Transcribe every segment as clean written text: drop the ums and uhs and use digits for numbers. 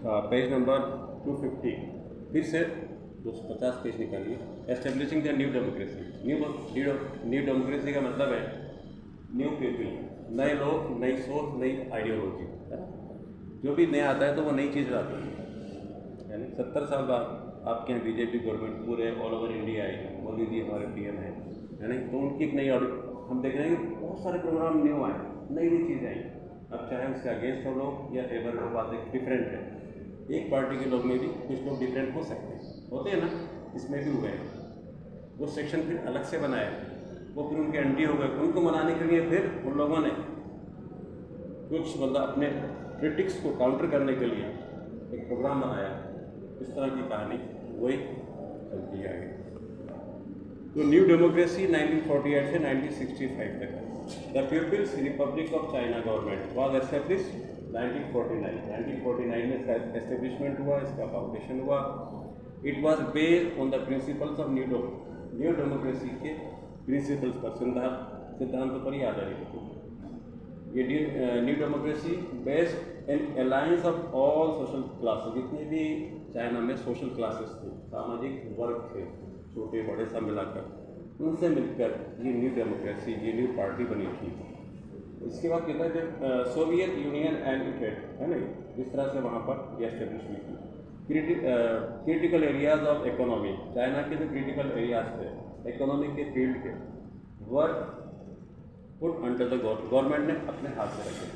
Page number 250 फिर से 250 page निकालिए। Establishing the new democracy. New democracy का मतलब है न्यू पीपल, नए लोग, नई सोच, नई आइडियोलॉजी, है ना। जो भी नया आता है तो वो नई चीज़ लाती है। यानी 70 साल बाद आपके यहाँ बीजेपी गवर्नमेंट पूरे ऑल ओवर इंडिया आई है, मोदी जी हमारे पीएम है नहीं, तो उनकी एक नई हम देख रहे हैं कि बहुत सारे प्रोग्राम न्यू आए, नई नई चीज़ें आई। अब चाहे उसके अगेंस्ट हो लोग या फेवर हो, बात एक डिफरेंट है। एक पार्टी के लोग में भी कुछ लोग डिफरेंट हो सकते हैं, होते हैं ना, इसमें भी हुए हैं। वो सेक्शन फिर अलग से बनाया, वो फिर उनके एंटी हो गए। उनको मनाने के लिए फिर उन लोगों ने कुछ मतलब अपने क्रिटिक्स को काउंटर करने के लिए एक प्रोग्राम बनाया। इस तरह की कहानी वही चलती है आगे। तो न्यू डेमोक्रेसी 1948 से 1965 तक है। The People's Republic of China government was establish 1949। 1949 में इसका एस्टेब्लिशमेंट हुआ, इसका फाउंडेशन हुआ। It was based on the principles of new democracy के प्रिंसिपल्स पर, सिद्धांतों पर ही आधारित थी। ये new democracy based an alliance of all social classes. जितने भी चाइना में सोशल क्लासेस थे, सामाजिक वर्ग थे, छोटे बड़े सब मिलाकर, उनसे मिलकर ये न्यू डेमोक्रेसी, ये न्यू पार्टी बनी थी। इसके बाद कहता है जब सोवियत यूनियन एंड यूनाइटेड, है ना, इस तरह से वहाँ पर ये एस्टेब्लिश हुई थी। Critical areas of economy, China के जो क्रिटिकल एरियाज थे इकोनॉमिक के फील्ड के, work put under the government ने अपने हाथ में रखे,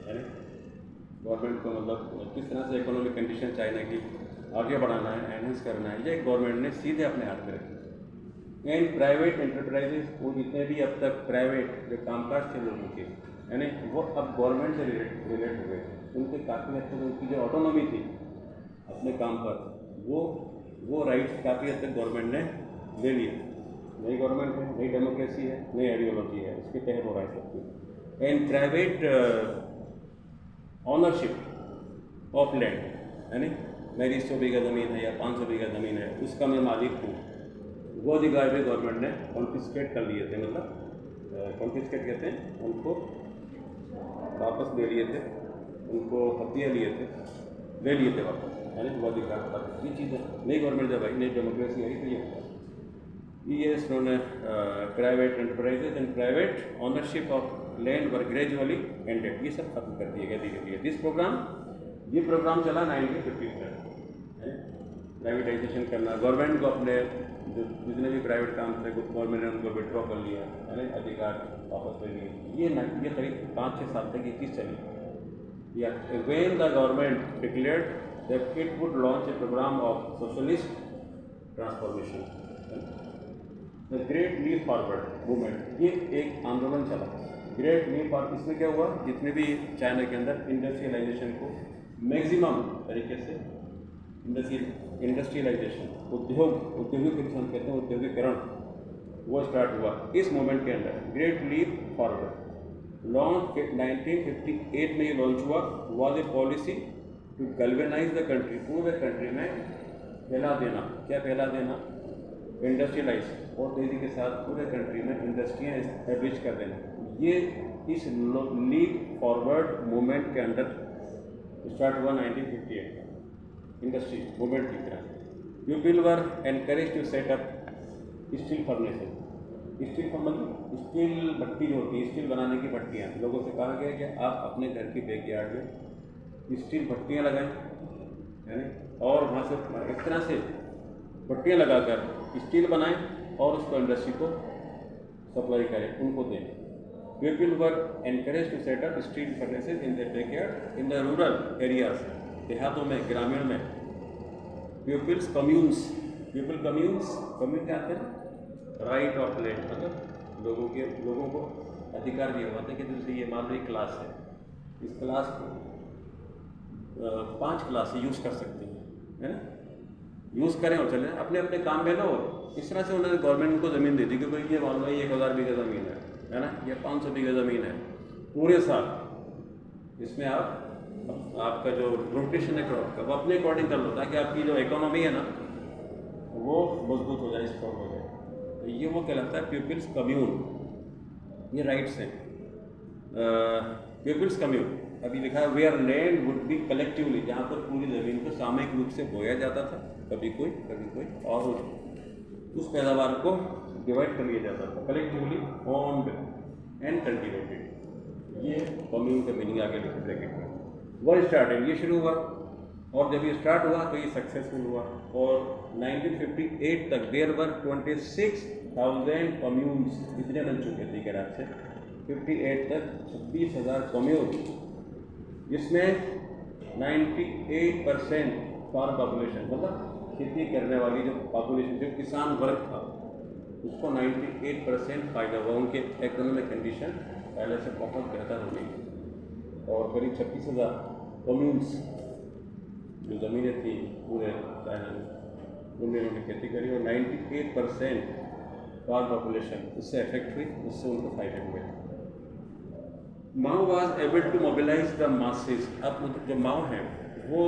है ना। गवर्नमेंट को मतलब किस तरह से इकोनॉमिक कंडीशन चाइना की आगे बढ़ाना है, एनहेंस करना है, ये गवर्नमेंट ने सीधे अपने हाथ में रखे। एंड प्राइवेट एंटरप्राइजेज, वो जितने भी अब तक प्राइवेट जो कामकाज थे लोगों के, यानी वो अब गवर्नमेंट से रिलेट हो गए। उनके काफ़ी हद तक उनकी जो ऑटोनॉमी थी अपने काम पर, वो राइट्स काफ़ी हद तक गवर्नमेंट ने ले लिए। नई गवर्नमेंट है, नई डेमोक्रेसी है, नई आइडियोलॉजी है, उसके तहत हो रहा है सब कुछ। And private ownership of land, यानी मेरी 100 बीघा ज़मीन है या 500 बीघा ज़मीन है, उसका मैं मालिक हूँ, वो अधिकार भी गवर्नमेंट ने कॉन्फिस्केट कर लिए थे। मतलब कॉन्फिस्केट कहते हैं, उनको वापस ले लिए थे, उनको हथिया लिए थे, ले लिए थे वापस, यानी वो अधिकार वापस। ये चीज़ है नई गवर्नमेंट जब आई, नई डेमोक्रेसी आई, तो ये होता है। Yes, known as private enterprises and private ownership of land were gradually ended। ये सब खत्म कर दिया गया धीरे धीरे। ये प्रोग्राम चला 1950 में, प्राइवेटाइजेशन करना, गवर्नमेंट को अपने जो जितने भी प्राइवेट काम थे गवर्नमेंट ने उनको विड्रॉ कर लिया, है ना, अधिकार वापस ले लिए। ये करीब 5-6 साल तक ये चीज़ चली। When the government declared that it would launch a program of socialist transformation, the Great Leap Forward movement, ये एक आंदोलन चला। ग्रेट लीप फॉरवर्ड, इसमें क्या हुआ, जितने भी चाइना के अंदर इंडस्ट्रियलाइजेशन को मैक्सिमम तरीके से इंडस्ट्रियलाइजेशन, औद्योगिक हम कहते हैं औद्योगिकरण, वो स्टार्ट हुआ इस मूवमेंट के अंदर। ग्रेट लीप फॉरवर्ड लॉन्च 1958 में ये लॉन्च हुआ। Was a policy to galvanize the country, पूरे कंट्री में फैला देना। क्या फैला देना? इंडस्ट्रियलाइज, और तेज़ी के साथ पूरे कंट्री में इंडस्ट्रियाँ एस्टेब्लिश कर देना। ये इस लीप फॉरवर्ड मूवमेंट के अंडर स्टार्ट हुआ 1958 में, इंडस्ट्री मूवमेंट की तरह। People were encourage to set up steel furnaces. Steel मतलब स्टील भट्टी जो होती है, स्टील बनाने की भट्टियाँ, लोगों से कहा गया कि आप अपने घर की बैकयार्ड में स्टील भट्टियाँ लगाएं, है ना, और वहाँ से इस तरह से भट्टियाँ लगाकर स्टील बनाएं और उसको इंडस्ट्री को सप्लाई करें, उनको दें। People were encourage to set up steel furnaces in the backyard in the rural areas, देहातों में, ग्रामीण में। पीपल्स कम्यून्स, कम्यून क्या आते हैं? राइट ऑफ लैंड, मतलब लोगों को अधिकार दिया हुआ था कि जैसे ये मान लो एक क्लास है, इस क्लास को 5 क्लास यूज़ कर सकती हैं, है ना, यूज़ करें और चलें अपने अपने काम में ना। और इस तरह से उन्होंने गवर्नमेंट को ज़मीन दे दी कि भाई ये मान लो 1000 बीघा ज़मीन है ना, ये 500 बीघा ज़मीन है पूरे साल, इसमें आपका जो रोटेशन है क्रॉप का वो अपने अकॉर्डिंग कर लो, ताकि आपकी जो इकोनॉमी है ना वो मजबूत हो जाए, स्ट्रॉन्ग हो जाए। तो ये वो कहलाता है पीपल्स कम्यून, ये राइट्स हैं। पीपल्स कम्यून अभी लिखा है where land would be collectively, जहाँ पर पूरी ज़मीन को सामूहिक रूप से बोया जाता था, कभी कोई और उस पैदावार को डिवाइड कर लिया जाता था, कलेक्टिवली ओन्ड एंड कल्टिवेटेड। ये कॉम्यून का मीनिंग आगे लिखे ब्रैकेट में। वर्ड स्टार्टेड, ये शुरू हुआ, और जब ये स्टार्ट हुआ तो ये सक्सेसफुल हुआ, और 1958 तक देयर वर 26,000 कम्यून्स, इतने बन चुके थे के रात से 58 तक 26,000 कम्यून, जिसमें 98% फार्म पॉपुलेशन, मतलब खेती करने वाली जो पॉपुलेशन, जो किसान वर्ग था, उसको 98% फ़ायदा हुआ। उनके इकोनॉमिक कंडीशन पहले से बहुत बेहतर हो गई, और करीब 26,000 कम्यून्स जो ज़मीनें थी पूरे चाइना में, उनमें उन्होंने खेती करी, और 98% फार्म पॉपुलेशन उससे अफेक्ट हुई, उससे उनको फ़ायदे हुए। Mao was able to mobilize the masses. अब जो माओ है वो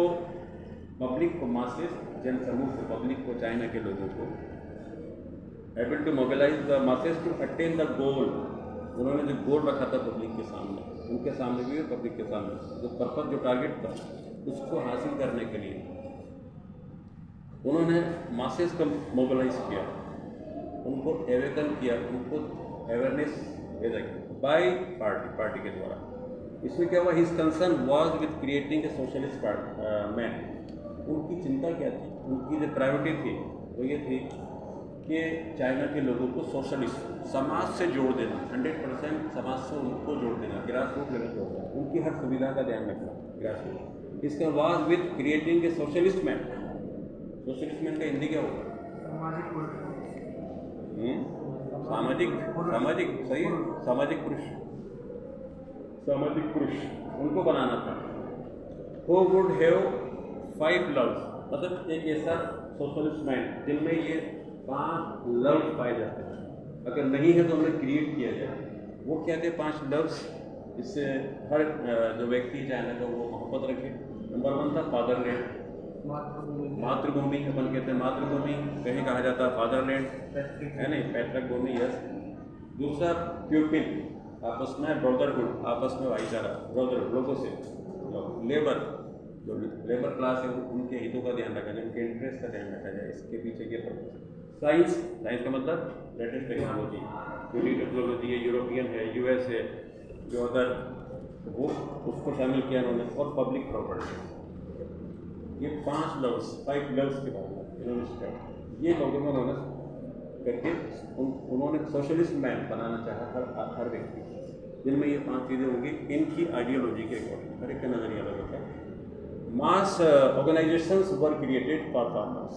पब्लिक को, मासेस जनसमूह से, पब्लिक को, चाइना के लोगों को able to mobilize the masses to attain the goal. उन्होंने जो गोल रखा था पब्लिक के सामने, उनके सामने भी और पब्लिक के सामने, जो पर्पस, जो टारगेट था, उसको हासिल करने के लिए उन्होंने मासेस को मोबिलाइज किया, उनको एवेकन किया, उनको अवेयरनेस पैदा की बाय पार्टी के द्वारा। इसमें क्या हुआ, his concern was with creating a socialist man. उनकी चिंता क्या थी, उनकी जो प्रायोरिटी थी वो ये थी कि चाइना के लोगों को सोशलिस्ट समाज से जोड़ देना, 100% समाज से उनको जोड़ देना, ग्रास रूट लेवल पर उनकी हर सुविधा का ध्यान रखना, ग्रास रूट। इसका was with creating a socialist man. Socialist man का हिंदी क्या होगा, सामाजिक सही है, सामाजिक पुरुष उनको बनाना था। Who would have 5 loves, मतलब एक ऐसा सोशलिस्ट मैन जिनमें ये 5 लव्स पाए जाते हैं, अगर नहीं है तो उन्हें क्रिएट किया जाए। वो क्या थे 5 लव्स, इससे हर जो व्यक्ति चाइना का वो मोहब्बत रखे। नंबर 1 था फादरलैंड, मातृभूमि, अपन कहते हैं मातृभूमि, कहीं कहा जाता है फादरलैंड, है नहीं, पैतृक भूमि, यस। दूसरा प्यूपिल, आपस में ब्रदरहुड, आपस में भाईचारा, ब्रदरहुड, लोगों से लेबर, जो लेबर क्लास है उनके हितों का ध्यान रखा जाए, उनके इंटरेस्ट का ध्यान रखा जाए, इसके पीछे के पर्पस। साइंस का मतलब लेटेस्ट टेक्नोलॉजी, जो न्यू टेक्नोलॉजी है, यूरोपियन है, यूएस है, जो अदर, वो उसको शामिल किया उन्होंने। और पब्लिक प्रॉपर्टी, ये 5 लव्स के बाद इन्होंने स्टार्ट, ये लोगों में उन्होंने करके उन्होंने सोशलिस्ट मैन बनाना चाहा हर व्यक्ति, जिनमें ये 5 चीज़ें होंगी इनकी आइडियोलॉजी के अकॉर्डिंग, हर एक का नज़रिया अलग होता है। Mass organisations were created for farmers,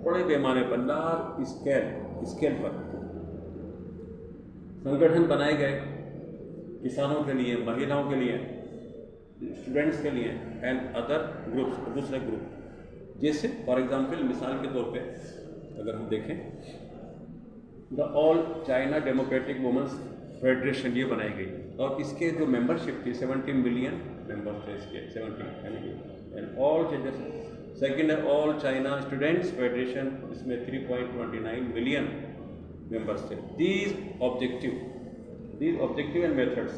बड़े पैमाने पर, लार्ज स्केल पर संगठन बनाए गए किसानों के लिए, महिलाओं के लिए, स्टूडेंट्स के लिए, एंड अदर ग्रुप्स, दूसरे ग्रुप। जैसे फॉर एग्जांपल, मिसाल के तौर पे अगर हम देखें, the all China democratic women's federation ये बनाई गई, और इसके जो मेंबरशिप थी 70 मिलियन मेंबर्स थे इसके, 70 एंड ऑल चेंजेस। सेकेंड है ऑल चाइना स्टूडेंट्स फेडरेशन, इसमें 3.29 मिलियन मेंबर्स थे। दीज ऑब्जेक्टिव एंड मेथड्स,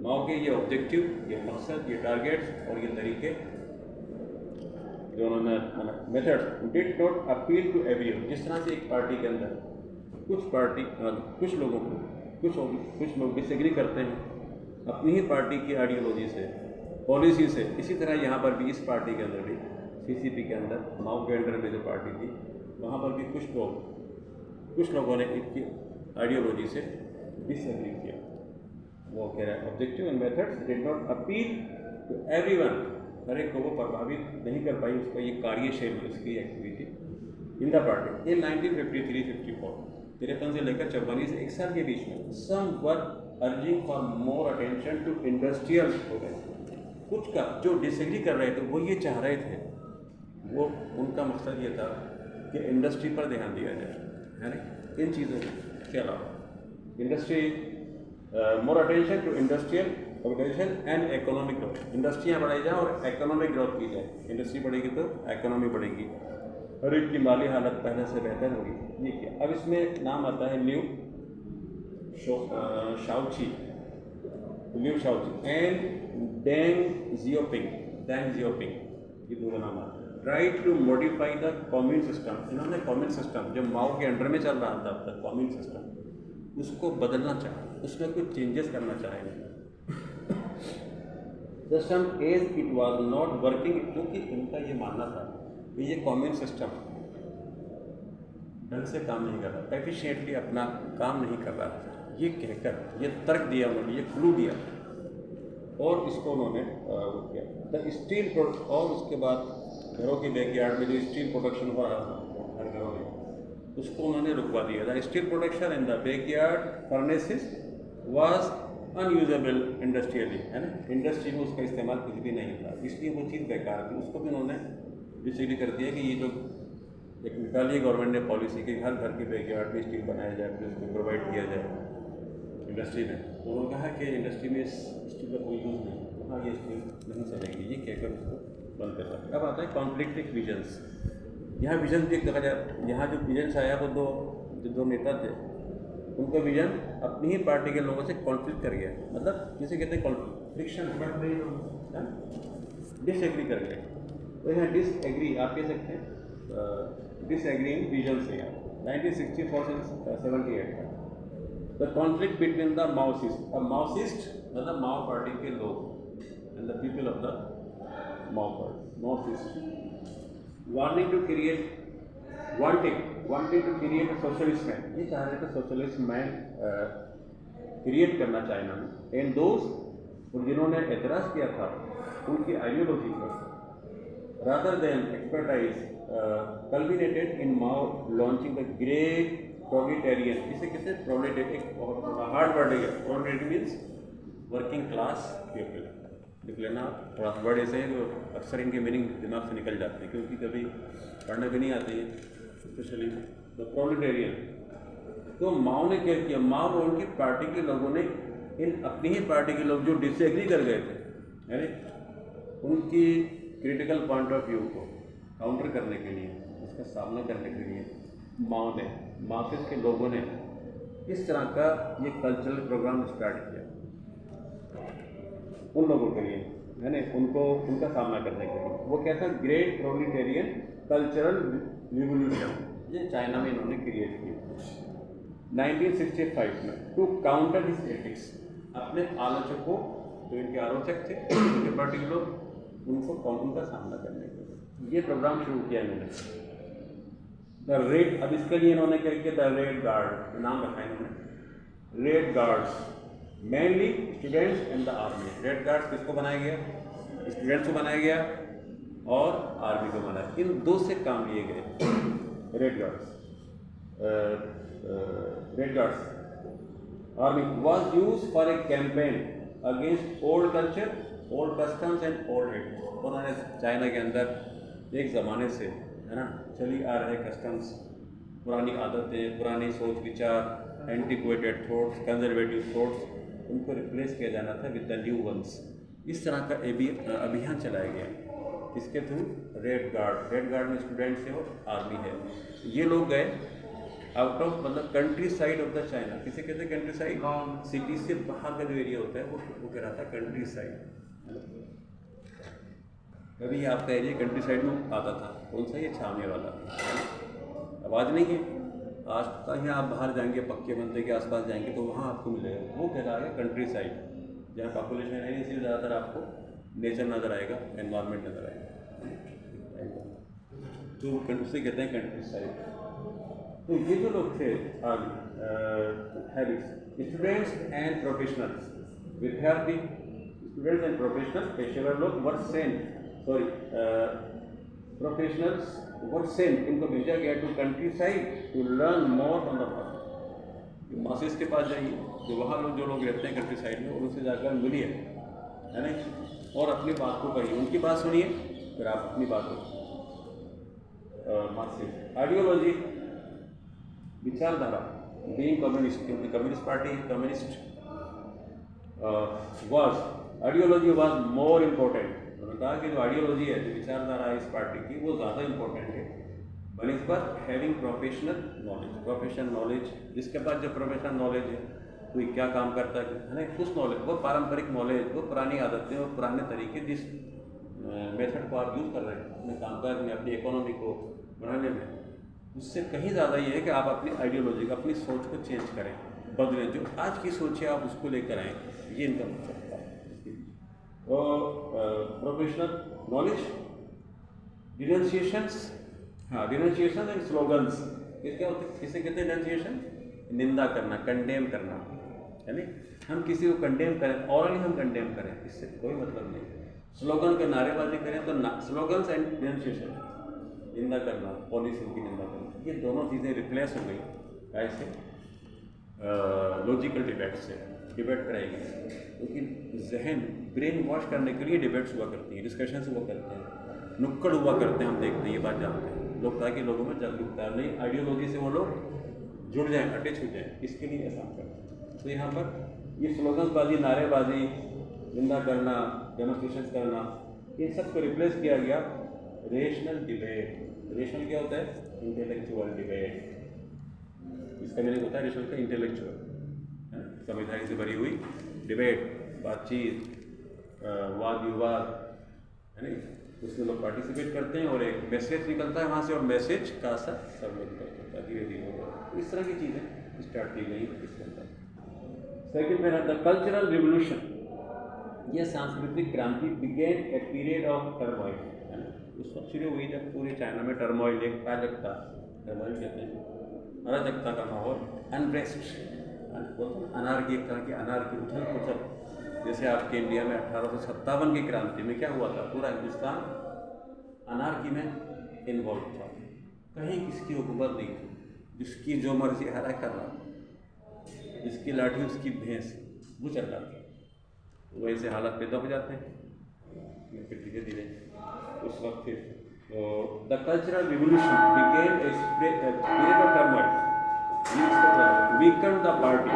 माओ के ये ऑब्जेक्टिव, ये मकसद, ये टारगेट्स और ये तरीके जो उन्होंने methods, did not appeal to everyone. जिस तरह से एक पार्टी के अंदर कुछ लोगों को कुछ लोग डिसएग्री करते हैं अपनी ही पार्टी की आइडियोलॉजी से, पॉलिसी से, इसी तरह यहाँ पर भी इस पार्टी के अंदर भी, सीसीपी के अंदर, माओ के अंडर में जो पार्टी थी, वहाँ पर भी कुछ लोगों ने इनकी आइडियोलॉजी से डिसएग्री किया। वो कह रहा है objective and methods did not appeal to everyone, हर एक को वो प्रभावित नहीं कर पाई, उसका ये कार्यशैली, उसकी एक्टिविटी इन द पार्टी। इन 1953-54, 53 से लेकर 54 से 1 साल के बीच में, some were urging for more attention to industrial progress. कुछ का जो डिसएग्री कर रहे थे वो ये चाह रहे थे, वो उनका मकसद ये था कि इंडस्ट्री पर ध्यान दिया जाए, है ना, इन चीज़ों के अलावा industry, more attention to industrial organisation and economic growth. इंडस्ट्रियाँ बढ़ाई जाए और इकोनॉमिक ग्रोथ की जाए, इंडस्ट्री बढ़ेगी तो इकोनॉमी बढ़ेगी, हर एक की माली हालत पहले से बेहतर होगी। ये क्या, अब इसमें नाम आता है Liu Shaoqi and Deng Xiaoping, ये दो नाम आता है। Try to modify the commune system, इन्होंने कम्यून सिस्टम जो माओ के अंडर में चल रहा था अब तक, कम्यून सिस्टम, उसको बदलना चाहा, उसमें कुछ चेंजेस करना चाहेंगे। System as it was not working, क्योंकि उनका ये मानना था कि ये कम्यून सिस्टम ढंग से काम नहीं कर रहा, एफिशिएंटली अपना काम नहीं कर रहा था। ये कहकर ये तर्क दिया उन्होंने, ये क्लू दिया और इसको उन्होंने वो किया। द स्टील प्रोडक्ट, और उसके बाद घरों के बैकयार्ड में जो स्टील प्रोडक्शन हो रहा था हर घरों में, उसको उन्होंने रुकवा दिया। The steel production in the backyard furnaces was unusable industrially, है ना, इंडस्ट्री में उसका इस्तेमाल कुछ भी नहीं था, इसलिए वो चीज़ बेकार थी। उसको भी उन्होंने डिसाइड कर दिया कि ये जो एक निकाली गवर्नमेंट ने पॉलिसी कि हर घर के बैकयार्ड में स्टील बनाया जाए, फिर उसको प्रोवाइड किया जाए इंडस्ट्री में। तो उन्होंने कहा कि इंडस्ट्री में इस स्टील का कोई यूज़ नहीं, तो हाँ ये स्टील नहीं चलेगी, ये कहकर उसको बंद कर रहा है। अब आता है कॉन्फ्लिक्टिंग विजन्स। यहाँ विजन भी एक देखा जाए, यहाँ जो विजन्स आया वो दो नेता थे, उनका विजन अपनी ही पार्टी के लोगों से कॉन्फ्लिक्ट कर गया, मतलब जिसे कहते हैं फ्रिक्शन, डिसएग्री कर गए। तो यहाँ डिसएग्री आप कह सकते हैं, डिसएग्रीइंग विजन से यहाँ 1964 से 78 का। The conflict between the Maoist, अब माओसिस्ट मतलब माओ पार्टी के लोग and the people of the Mao party, Maoist wanting to create a socialist man, ये चाह रहे थे सोशलिस्ट मैन क्रिएट करना चाइना में। एंड दोस्त, और जिन्होंने एतराज़ किया था उनकी आइडियोलॉजी पर, rather than expertise culminated in Mao launching the great proletarian, इसे कहते हैं proletarian, एक हार्ड वर्ड है, proletarian means working class people. लिख लेना, थोड़ा वर्ड ऐसे हैं जो अक्सर इनके मीनिंग दिमाग से निकल जाते हैं क्योंकि कभी पढ़ने भी नहीं आती है, स्पेशली द प्रोलेटेरियन। तो माओ ने क्या किया, माओ और उनकी पार्टी के लोगों ने इन अपनी ही पार्टी के लोग जो डिसएग्री कर गए थे, यानी उनकी क्रिटिकल पॉइंट ऑफ व्यू को काउंटर करने के लिए, उसका सामना करने के लिए माओ ने, मार्क्सिस्ट के लोगों ने इस तरह का ये कल्चरल प्रोग्राम स्टार्ट किया उन लोगों के लिए, है ना, उनको उनका सामना करने के लिए। वो क्या था, ग्रेट प्रोलेटेरियन कल्चरल रिवोल्यूशन, ये चाइना में इन्होंने क्रिएट की 1965 में, टू काउंटर हिज एथिक्स, अपने आलोचकों जो इनके आलोचक थे उनके पार्टी के लोग, उनको उनका सामना करने के लिए ये प्रोग्राम शुरू किया इन्होंने। द रेड, अब इसके लिए इन्होंने क्या किया, द रेड गार्ड नाम रखा इन्होंने, red guards mainly students and the army. Red guards किसको बनाया गया, स्टूडेंट्स को बनाया गया और आर्मी को बनाया, इन दो से काम लिए गए। Red guards army was use for a campaign against old culture, old customs and old habits. उन्होंने चाइना के अंदर एक ज़माने से, है ना, चली आ रहे कस्टम्स, पुरानी आदतें, पुरानी सोच विचार, एंटीक्वेटेड थॉट्स, कंजर्वेटिव थॉट्स, उनको रिप्लेस किया जाना था विद द न्यू वंस। इस तरह का अभियान चलाया गया, इसके थ्रू रेड गार्ड में स्टूडेंट्स है और आर्मी है। ये लोग गए आउट ऑफ, मतलब country side of the China, किसे कहते हैं कंट्री साइड, सिटी से बाहर का जो एरिया होता है वो कह रहा था कंट्री साइड। कभी आपका एरिया कंट्री साइड में आता था, कौन सा, ये छावनी वाला, आवाज़ नहीं है। आज तक यहाँ आप बाहर जाएंगे, पक्के मंदिर के आसपास जाएंगे तो वहाँ आपको मिलेगा, वो कहला है कंट्री साइड, जहाँ पॉपुलेशन है, इसलिए ज़्यादातर आपको नेचर नज़र आएगा, एनवायरनमेंट नज़र आएगा, तो उसे कहते हैं कंट्री साइड। तो ये जो लोग थे हैबिट्स, स्टूडेंट्स एंड प्रोफेशनल्स, विद्यार्थी, स्टूडेंट्स एंड प्रोफेशनल पेशेवर लोग were sent, professionals were sent, इनको भेजा गया to countryside to learn more on the work. Masses के पास जाइए, जो वहाँ लोग जो लोग रहते हैं कंट्री साइड में, उनसे जाकर मिलिए, है ना, और अपनी बात को कहिए, उनकी बात सुनिए, फिर आप अपनी बात को। मार्क्सिस्ट आइडियोलॉजी, विचारधारा, बीइंग कम्युनिस्ट, क्योंकि communist party, communist ideology was more important. उन्होंने कहा कि जो आइडियोलॉजी है, जो विचारधारा है इस पार्टी की, वो ज़्यादा इम्पोर्टेंट है बनिस्बत हैविंग प्रोफेशनल नॉलेज, जिसके पास जो प्रोफेशनल नॉलेज है कोई क्या काम करता है ना, कुछ नॉलेज, वो पारंपरिक नॉलेज, वो पुरानी आदतें, वो पुराने तरीके, जिस मेथड को आप यूज़ कर रहे हैं अपने कामकाज में, अपनी इकोनॉमी को बढ़ाने में, उससे कहीं ज़्यादा ये है कि आप अपनी आइडियोलॉजी को, अपनी सोच को चेंज करें, बदलें, जो आज की सोच है आप उसको लेकर आएँ, ये इनका मकसद था। और प्रोफेशनल नॉलेज, डिनंसिएशंस, हाँ डिनंसिएशन एंड स्लोगन्स, ये क्या होते हैं, किसे कहते हैं डिनंसिएशन? निंदा करना, कंडेम करना, यानी हम किसी को कंडेम करें, ऑरली हम कंडेम करें, इससे कोई मतलब नहीं। स्लोगन के नारेबाजी करें तो स्लोगन्स एंड डिनंसिएशन, निंदा करना, पॉलिसी की निंदा करना, ये दोनों चीज़ें रिप्लेस हो गई ऐसे लॉजिकल डिबेट से। डिबेट कराएगी क्योंकि जहन ब्रेन वॉश करने के लिए डिबेट्स हुआ करती हैं, डिस्कशंस हुआ करते हैं, नुक्कड़ हुआ करते हैं, हम देखते हैं, ये बात जानते हैं लोग, ताकि लोगों में जागरूकता नहीं, आइडियोलॉजी से वो लोग जुड़ जाएँ, अटैच हो जाएँ, इसके लिए ऐसा करते हैं। तो यहाँ पर ये स्लोगन्सबाजी, नारेबाजी, निंदा करना, डेमोस्ट्रेशन करना, इन सब को रिप्लेस किया गया रेशनल डिबेट। रेशनल क्या होता है? Intellectual debate. इसका मीनिंग होता है रेशनल का इंटेलेक्चुअल, समझदारी से भरी हुई डिबेट, बातचीत, वाद विवाद, है नहीं, उसमें लोग पार्टिसिपेट करते हैं और एक मैसेज निकलता है वहाँ से, और मैसेज का असर सब में निकलता है, धीरे धीरे होगा। इस तरह की चीज़ें स्टार्ट की गई इसके अंदर। सेकेंड में आता है कल्चरल रिवोल्यूशन। यह सांस्कृतिक क्रांति began a period of turmoil, है ना, उस वक्त शुरू हुई जब पूरे चाइना में टर्मोइल, एक अराजकता, टर्मोइल कहते हैं, अराजकता का माहौल, अनरेस्ट, अनारकी, एक तरह की अनारकी, उथल पुथल। जैसे आपके इंडिया में 1857 की क्रांति में क्या हुआ था, पूरा हिंदुस्तान अनारकी में इन्वॉल्व था, कहीं किसकी हुकूमत नहीं थी, जिसकी जो मर्जी हरा कर रहा, जिसकी लाठी उसकी भैंस, वो चल रहा था। वैसे हालात पैदा हो जाते हैं फिर धीरे धीरे उस वक्त फिर the cultural revolution began a period of turmoil weaken the party.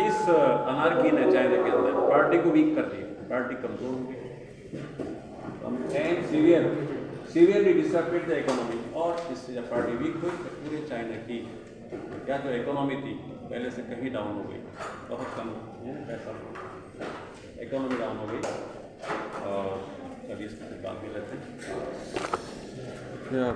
इस अनारकी ने चाइना के अंदर पार्टी को वीक कर दिया, पार्टी कमजोर हो गई and severely disturbed the economy. और इससे जब पार्टी वीक हुई तो पूरे चाइना की क्या जो इकोनॉमी थी पहले से कहीं डाउन हो गई, बहुत कम पैसा, इकोनॉमी डाउन हो गई। और चलिए इसके बाद में लेते हैं।